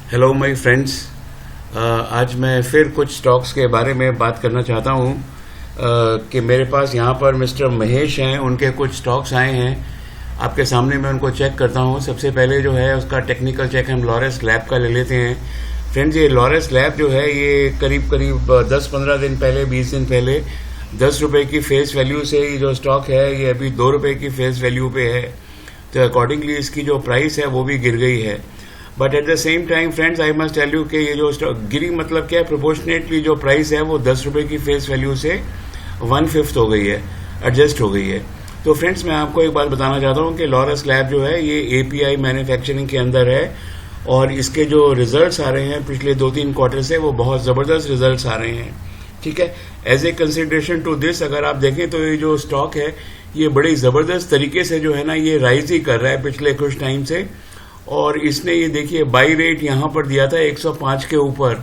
Hello my friends. आज मैं फिर कुछ स्टॉक्स के बारे में बात करना चाहता हूँ कि मेरे पास यहाँ पर मिस्टर महेश हैं, उनके कुछ स्टॉक्स आए हैं। आपके सामने मैं उनको चेक करता हूँ। सबसे पहले जो है उसका टेक्निकल चेक हम लॉरेस लैब का ले लेते हैं। फ्रेंड्स, ये लॉरेस लैब जो है ये करीब 10-15 दिन पहले, 20 दिन पहले 10 रुपये की फेस वैल्यू से ये जो स्टॉक है ये अभी 2 रुपये की फेस वैल्यू पे है। तो अकॉर्डिंगली इसकी जो प्राइस है वो भी गिर गई है। But at the same time friends, I must tell you कि ये जो स्टॉक गिरी मतलब क्या है, प्रोपोर्शनेटली जो प्राइस है वो 10 रुपये की फेस वैल्यू से 1/5 हो गई है, एडजस्ट हो गई है। तो फ्रेंड्स, मैं आपको एक बात बताना चाहता हूँ कि लॉरेस लैब जो है ये एपीआई मैन्युफैक्चरिंग के अंदर है और इसके जो रिजल्ट्स आ रहे हैं पिछले 2-3 क्वार्टर से वो बहुत ज़बरदस्त रिजल्ट्स आ रहे हैं। ठीक है, as a consideration to this अगर आप देखें तो ये जो स्टॉक है ये बड़ी ज़बरदस्त तरीके से जो है ना ये राइज ही कर रहा है पिछले कुछ टाइम से। और इसने ये देखिए बाई रेट यहाँ पर दिया था 105 के ऊपर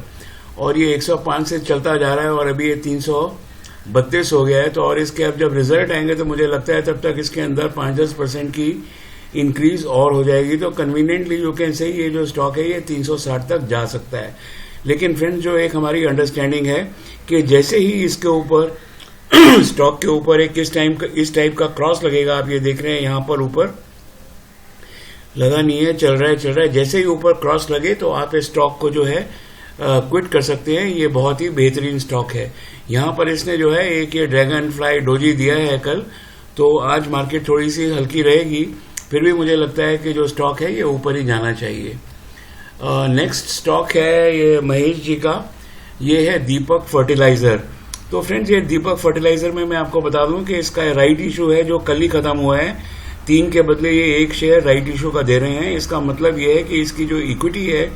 और ये 105 से चलता जा रहा है और अभी ये 332 हो गया है। तो और इसके अब जब रिजल्ट आएंगे तो मुझे लगता है तब तक इसके अंदर 5-10% की इंक्रीज और हो जाएगी। तो कन्वीनियंटली यू कैन से ये जो स्टॉक है ये 360 तक जा सकता है। लेकिन फ्रेंड्स, जो एक हमारी अंडरस्टैंडिंग है कि जैसे ही इसके ऊपर स्टॉक के ऊपर एक इस टाइप का क्रॉस लगेगा, आप ये देख रहे हैं यहाँ पर ऊपर लगा नहीं है, चल रहा है। जैसे ही ऊपर क्रॉस लगे तो आप इस स्टॉक को जो है क्विट कर सकते हैं। ये बहुत ही बेहतरीन स्टॉक है। यहाँ पर इसने जो है एक ये ड्रैगन फ्लाई डोजी दिया है कल, तो आज मार्केट थोड़ी सी हल्की रहेगी। फिर भी मुझे लगता है कि जो स्टॉक है ये ऊपर ही जाना चाहिए। नेक्स्ट स्टॉक है ये महेश जी का, ये है दीपक फर्टिलाइजर। तो फ्रेंड्स, ये दीपक फर्टिलाइजर में मैं आपको बता दूं कि इसका राइट इशू है जो कल ही खत्म हुआ है। 3 के बदले ये 1 शेयर राइट इशू का दे रहे हैं। इसका मतलब ये है कि इसकी जो इक्विटी है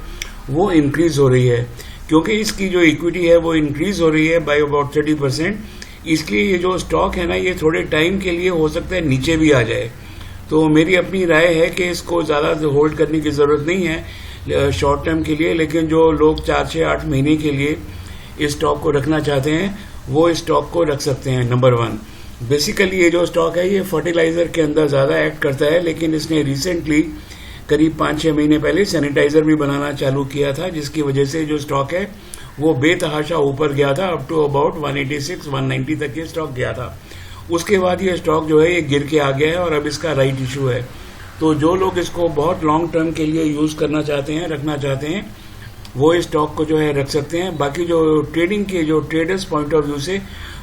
वो इंक्रीज हो रही है। क्योंकि इसकी जो इक्विटी है वो इंक्रीज हो रही है बाय अबाउट 30%, इसलिए ये जो स्टॉक है ना ये थोड़े टाइम के लिए हो सकता है नीचे भी आ जाए। तो मेरी अपनी राय है कि इसको ज़्यादा होल्ड करने की ज़रूरत नहीं है शॉर्ट टर्म के लिए। लेकिन जो लोग 4 से 8 महीने के लिए इस स्टॉक को रखना चाहते हैं वो इस स्टॉक को रख सकते हैं। नंबर 1, बेसिकली ये जो स्टॉक है ये फर्टिलाइजर के अंदर ज़्यादा एक्ट करता है, लेकिन इसने रिसेंटली करीब 5-6 महीने पहले सैनिटाइजर भी बनाना चालू किया था, जिसकी वजह से जो स्टॉक है वो बेतहाशा ऊपर गया था। अप टू अबाउट 186-190 तक ये स्टॉक गया था। उसके बाद ये स्टॉक जो है ये गिर के आ गया है और अब इसका राइट इशू है। तो जो लोग इसको बहुत लॉन्ग टर्म के लिए यूज़ करना चाहते हैं, रखना चाहते हैं, वो इस स्टॉक को जो है रख सकते हैं। बाकी जो ट्रेडिंग के जो ट्रेडर्स पॉइंट ऑफ व्यू से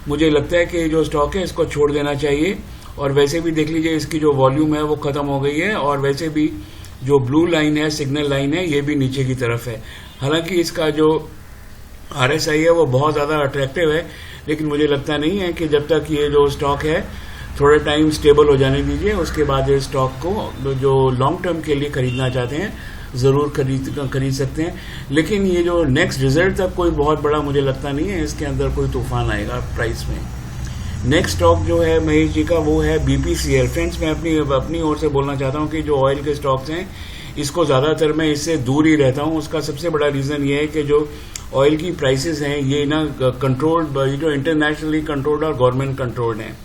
मुझे लगता है कि जो स्टॉक है इसको छोड़ देना चाहिए। और वैसे भी देख लीजिए इसकी जो वॉल्यूम है वो खत्म हो गई है और वैसे भी जो ब्लू लाइन है, सिग्नल लाइन है, ये भी नीचे की तरफ है। हालांकि इसका जो RSI है वो बहुत ज़्यादा अट्रैक्टिव है, लेकिन मुझे लगता नहीं है कि जब तक ये जो स्टॉक है थोड़े टाइम स्टेबल हो जाने दीजिए, उसके बाद इस स्टॉक को जो लॉन्ग टर्म के लिए खरीदना चाहते हैं ज़रूर खरीद सकते हैं। लेकिन ये जो नेक्स्ट रिजल्ट तक कोई बहुत बड़ा मुझे लगता नहीं है इसके अंदर कोई तूफान आएगा प्राइस में। नेक्स्ट स्टॉक जो है महेश जी का वो है BPCL। फ्रेंड्स, मैं अपनी ओर से बोलना चाहता हूँ कि जो ऑयल के स्टॉक्स हैं इसको ज़्यादातर मैं इससे दूर ही रहता हूँ। उसका सबसे बड़ा रीज़न ये है कि जो ऑयल की प्राइसेस हैं ये ना कंट्रोल्ड, जो इंटरनेशनली कंट्रोल्ड और गवर्नमेंट कंट्रोल्ड हैं।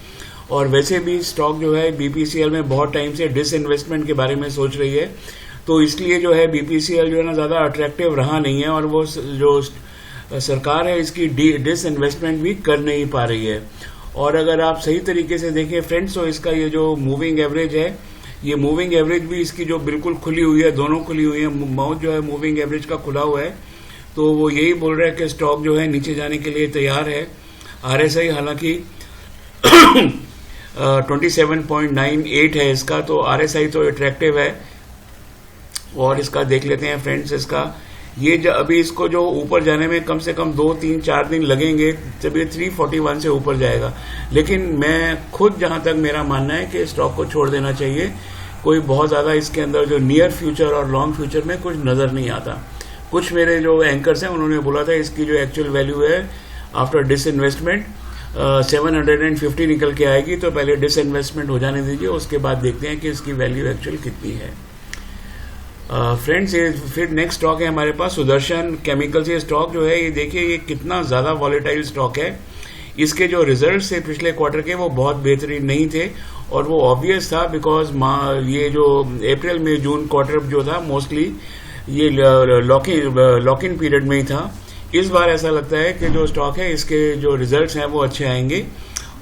और वैसे भी स्टॉक जो है BPCL में बहुत टाइम से डिसइन्वेस्टमेंट के बारे में सोच रही है, तो इसलिए जो है BPCL जो है ना ज़्यादा अट्रैक्टिव रहा नहीं है और वो जो सरकार है इसकी डिसइन्वेस्टमेंट भी कर नहीं पा रही है। और अगर आप सही तरीके से देखें फ्रेंड्स, तो इसका ये जो मूविंग एवरेज है, ये मूविंग एवरेज भी इसकी जो बिल्कुल खुली हुई है, दोनों खुली हुई है, माउथ जो है मूविंग एवरेज का खुला हुआ है। तो वो यही बोल रहा है कि स्टॉक जो है नीचे जाने के लिए तैयार है। RSI हालांकि 27.98 है इसका, तो RSI तो अट्रैक्टिव है। और इसका देख लेते हैं फ्रेंड्स, इसका ये अभी इसको जो ऊपर जाने में कम से कम 2-3-4 दिन लगेंगे, जब ये 341 से ऊपर जाएगा। लेकिन मैं खुद जहां तक मेरा मानना है कि स्टॉक को छोड़ देना चाहिए। कोई बहुत ज़्यादा इसके अंदर जो नियर फ्यूचर और लॉन्ग फ्यूचर में कुछ नज़र नहीं आता। कुछ मेरे जो एंकर्स हैं उन्होंने बोला था इसकी जो एक्चुअल वैल्यू है आफ्टर डिसइन्वेस्टमेंट 750 निकल के आएगी, तो पहले डिसइन्वेस्टमेंट हो जाने दीजिए, उसके बाद देखते हैं कि इसकी वैल्यू एक्चुअल कितनी है। फ्रेंड्स, ये फिर नेक्स्ट स्टॉक है हमारे पास सुदर्शन केमिकल्स। ये स्टॉक जो है ये देखिए ये कितना ज़्यादा वॉलेटाइल स्टॉक है। इसके जो रिजल्ट्स थे पिछले क्वार्टर के वो बहुत बेहतरीन नहीं थे और वो ऑब्वियस था बिकॉज ये जो अप्रैल में जून क्वार्टर जो था मोस्टली ये लॉक इन पीरियड में ही था। इस बार ऐसा लगता है कि जो स्टॉक है इसके जो रिजल्ट्स हैं वो अच्छे आएंगे।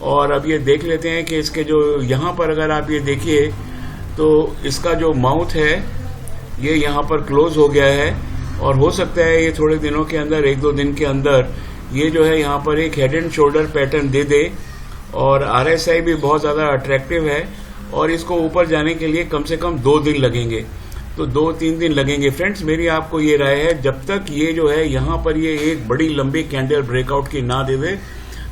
और अब ये देख लेते हैं कि इसके जो यहाँ पर अगर आप ये देखिए तो इसका जो माउथ है ये यहाँ पर क्लोज हो गया है, और हो सकता है ये थोड़े दिनों के अंदर, 1-2 दिन के अंदर ये जो है यहाँ पर एक हेड एंड शोल्डर पैटर्न दे दे। और RSI भी बहुत ज़्यादा अट्रैक्टिव है, और इसको ऊपर जाने के लिए कम से कम 2 दिन लगेंगे, तो 2-3 दिन लगेंगे। फ्रेंड्स, मेरी आपको ये राय है, जब तक ये जो है यहाँ पर ये एक बड़ी लंबी कैंडल ब्रेकआउट की ना दे दे,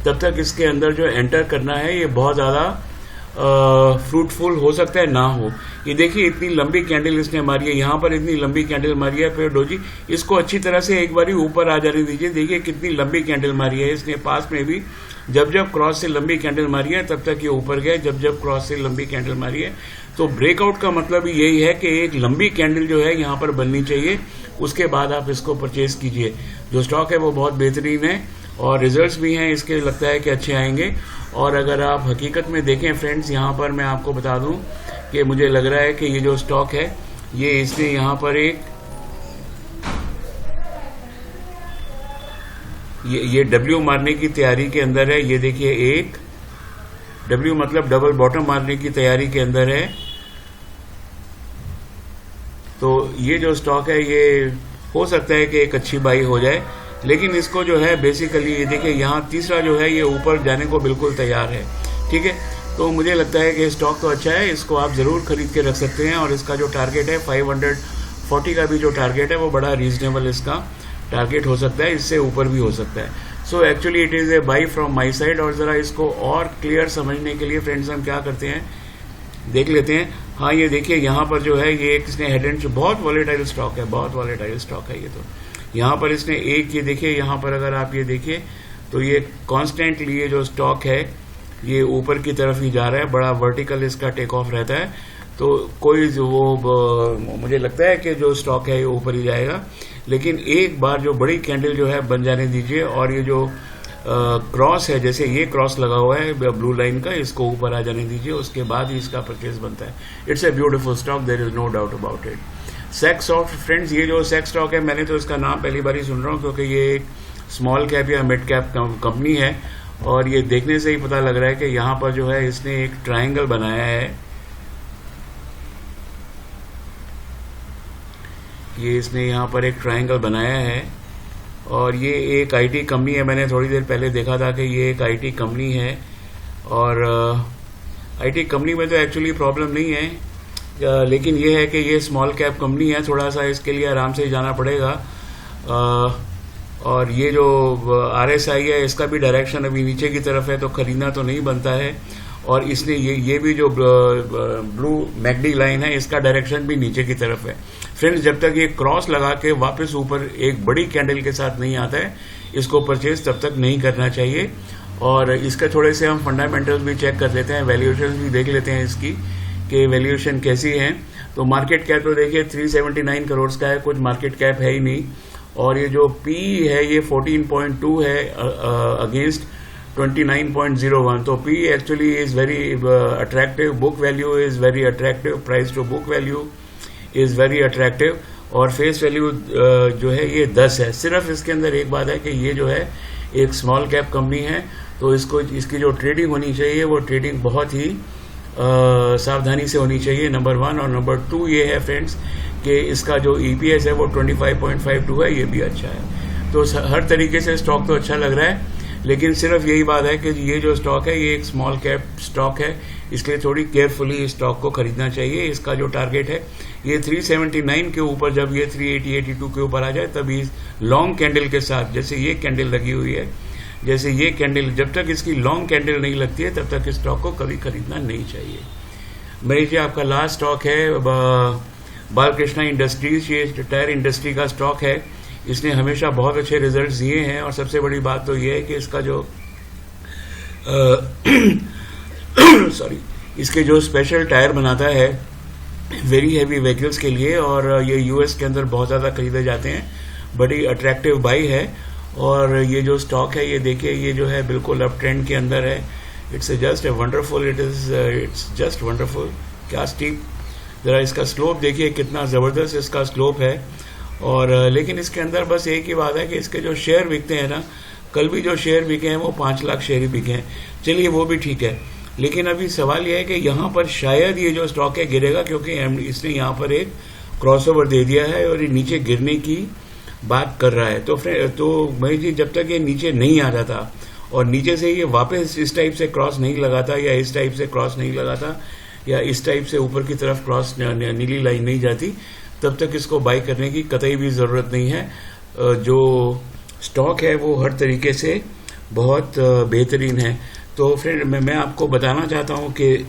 तब तक इसके अंदर जो एंटर करना है ये बहुत ज़्यादा फ्रूटफुल हो सकता है ना हो। ये देखिए इतनी लंबी कैंडल इसने मारी है, यहाँ पर इतनी लंबी कैंडल मारी है। फिर डोजी इसको अच्छी तरह से एक बार ऊपर आ जाने दीजिए। देखिए कितनी लंबी कैंडल मारी है इसने, पास में भी जब जब क्रॉस से लंबी कैंडल मारी है तब तक ये ऊपर गया, जब जब क्रॉस से लंबी कैंडल मारी है। तो ब्रेकआउट का मतलब यही है कि एक लंबी कैंडल जो है यहाँ पर बननी चाहिए, उसके बाद आप इसको परचेज कीजिए। जो स्टॉक है वो बहुत बेहतरीन है, और रिजल्ट्स भी हैं इसके, लगता है कि अच्छे आएंगे। और अगर आप हकीकत में देखें फ्रेंड्स, यहाँ पर मैं आपको बता दूं कि मुझे लग रहा है कि ये जो स्टॉक है ये इसने यहाँ पर एक ये डब्ल्यू मारने की तैयारी के अंदर है। ये देखिए एक डब्ल्यू मतलब डबल बॉटम मारने की तैयारी के अंदर है। तो ये जो स्टॉक है ये हो सकता है कि एक अच्छी बाई हो जाए, लेकिन इसको जो है बेसिकली ये देखिए यहाँ तीसरा जो है ये ऊपर जाने को बिल्कुल तैयार है। ठीक है, तो मुझे लगता है कि स्टॉक तो अच्छा है, इसको आप ज़रूर खरीद के रख सकते हैं। और इसका जो टारगेट है 540 का भी जो टारगेट है वो बड़ा रीजनेबल इसका टारगेट हो सकता है, इससे ऊपर भी हो सकता है। So actually it is a by from my side. और ज़रा इसको और क्लियर समझने के लिए फ्रेंड्स हम क्या करते हैं, देख लेते हैं। हाँ, ये देखिए यहाँ पर जो है ये इसने हेड एंड, बहुत वॉलेटाइल स्टॉक है, बहुत वॉलेटाइल स्टॉक है ये। तो यहाँ पर इसने एक, ये देखिए यहाँ पर अगर आप ये देखिए तो ये कॉन्स्टेंटली ये जो स्टॉक है ये ऊपर की तरफ ही जा रहा है, बड़ा वर्टिकल इसका टेक ऑफ रहता है। तो कोई वो मुझे लगता है कि जो स्टॉक है ये ऊपर ही जाएगा, लेकिन एक बार जो बड़ी कैंडल जो है बन जाने दीजिए। और ये जो क्रॉस है, जैसे ये क्रॉस लगा हुआ है ब्लू लाइन का, इसको ऊपर आ जाने दीजिए, उसके बाद ही इसका परचेज बनता है। It's a beautiful stock, there is no doubt about it. Saksoft friends, ये जो सेक्स स्टॉक है, मैंने तो इसका नाम पहली बार ही सुन रहा हूँ, क्योंकि ये एक स्मॉल कैप या मिड कैप कंपनी है। और ये देखने से ही पता लग रहा है कि यहाँ पर जो है इसने एक ट्रायंगल बनाया है। ये इसने यहाँ पर एक ट्रायंगल बनाया है, और ये एक आईटी कंपनी है। मैंने थोड़ी देर पहले देखा था कि ये एक आईटी कंपनी है, और आईटी कंपनी में तो एक्चुअली प्रॉब्लम नहीं है, लेकिन ये है कि ये स्मॉल कैप कंपनी है, थोड़ा सा इसके लिए आराम से जाना पड़ेगा। और ये जो RSI है इसका भी डायरेक्शन अभी नीचे की तरफ है, तो खरीदना तो नहीं बनता है। और इसने ये भी जो ब्लू मैकडी लाइन है इसका डायरेक्शन भी नीचे की तरफ है। फ्रेंड्स, जब तक ये क्रॉस लगा के वापस ऊपर एक बड़ी कैंडल के साथ नहीं आता है, इसको परचेज तब तक नहीं करना चाहिए। और इसके थोड़े से हम फंडामेंटल्स भी चेक कर लेते हैं, वैल्यूएशन भी देख लेते हैं इसकी कि वैल्यूएशन कैसी है। तो मार्केट कैप तो देखिए 379 करोड़ का है, कुछ मार्केट कैप है ही नहीं। और ये जो पी है ये 14.2 है अगेंस्ट 29.01। तो P actually is very attractive, book value is very attractive, price to book value is very attractive, और फेस वैल्यू जो है ये 10 है। सिर्फ इसके अंदर एक बात है कि ये जो है एक स्मॉल कैप कंपनी है, तो इसकी जो ट्रेडिंग होनी चाहिए वो ट्रेडिंग बहुत ही सावधानी से होनी चाहिए, नंबर 1। और नंबर 2 ये है फ्रेंड्स कि इसका जो EPS है वो 25.52 है, ये भी अच्छा है। तो हर तरीके से स्टॉक तो अच्छा लग रहा है, लेकिन सिर्फ यही बात है कि ये जो स्टॉक है ये एक स्मॉल कैप स्टॉक है, इसलिए थोड़ी केयरफुली इस स्टॉक को खरीदना चाहिए। इसका जो टारगेट है ये 379 के ऊपर, जब ये 380-82 के ऊपर आ जाए तभी लॉन्ग कैंडल के साथ, जैसे ये कैंडल लगी हुई है, जैसे ये कैंडल, जब तक इसकी लॉन्ग कैंडल नहीं लगती है तब तक इस स्टॉक को कभी खरीदना नहीं चाहिए। मेरी जो आपका लास्ट स्टॉक है बालकृष्णा इंडस्ट्रीज, ये टायर इंडस्ट्री का स्टॉक है। इसने हमेशा बहुत अच्छे रिजल्ट्स दिए हैं, और सबसे बड़ी बात तो ये है कि इसका जो सॉरी इसके जो स्पेशल टायर बनाता है वेरी हैवी व्हीकल्स के लिए, और ये US के अंदर बहुत ज़्यादा खरीदे जाते हैं, बड़ी अट्रैक्टिव बाई है। और ये जो स्टॉक है ये देखिए ये जो है बिल्कुल अप ट्रेंड के अंदर है। It's just a wonderful, it's just wonderful. क्या स्टीप, ज़रा इसका स्लोप देखिए कितना ज़बरदस्त इसका स्लोप है। और लेकिन इसके अंदर बस एक ही बात है कि इसके जो शेयर बिकते हैं ना, कल भी जो शेयर बिके हैं वो 5 लाख शेयर ही बिके हैं, चलिए वो भी ठीक है। लेकिन अभी सवाल यह है कि यहाँ पर शायद ये जो स्टॉक है गिरेगा, क्योंकि इसने यहाँ पर एक क्रॉसओवर दे दिया है और ये नीचे गिरने की बात कर रहा है। तो महेश जी, जब तक ये नीचे नहीं आ जाता और नीचे से ये वापस इस टाइप से क्रॉस नहीं लगाता, या इस टाइप से क्रॉस नहीं लगाता, या इस टाइप से ऊपर की तरफ क्रॉस नीली लाइन नहीं जाती, तब तक इसको बाई करने की कतई भी जरूरत नहीं है। जो स्टॉक है वो हर तरीके से बहुत बेहतरीन है। तो फ्रेंड, मैं आपको बताना चाहता हूं कि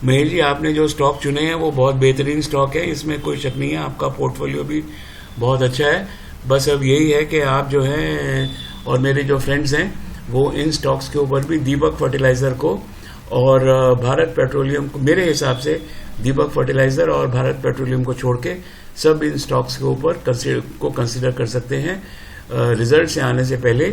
महेश जी, आपने जो स्टॉक चुने हैं वो बहुत बेहतरीन स्टॉक है, इसमें कोई शक नहीं है। आपका पोर्टफोलियो भी बहुत अच्छा है। बस अब यही है कि आप जो है और मेरे जो फ्रेंड्स हैं वो इन स्टॉक्स के ऊपर भी दीपक फर्टिलाइजर को और भारत पेट्रोलियम को, मेरे हिसाब से दीपक फर्टिलाइजर और भारत पेट्रोलियम को छोड़ के सब इन स्टॉक्स के ऊपर कंसीडर कर सकते हैं रिजल्ट से आने से पहले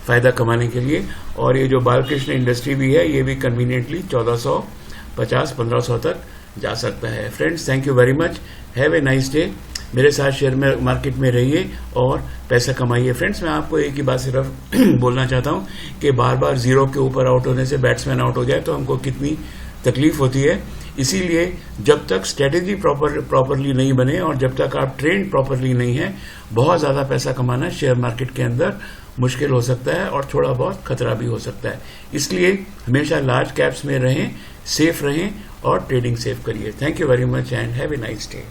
फायदा कमाने के लिए। और ये जो बालकृष्ण इंडस्ट्री भी है, ये भी कन्वीनियंटली 1450-1500 तक जा सकता है। Friends, thank you very much, have a nice day. मेरे साथ शेयर मार्केट में रहिए और पैसा कमाइए। फ्रेंड्स, मैं आपको एक ही बात सिर्फ बोलना चाहता हूं कि बार बार जीरो के ऊपर आउट होने से बैट्समैन आउट हो जाए तो हमको कितनी तकलीफ होती है। इसीलिए जब तक स्ट्रेटेजी प्रॉपरली नहीं बने और जब तक आप ट्रेंड प्रॉपरली नहीं है, बहुत ज्यादा पैसा कमाना शेयर मार्केट के अंदर मुश्किल हो सकता है और थोड़ा बहुत खतरा भी हो सकता है। इसलिए हमेशा लार्ज कैप्स में रहें, सेफ रहें और ट्रेडिंग सेफ करिए। Thank you very much and have a nice day.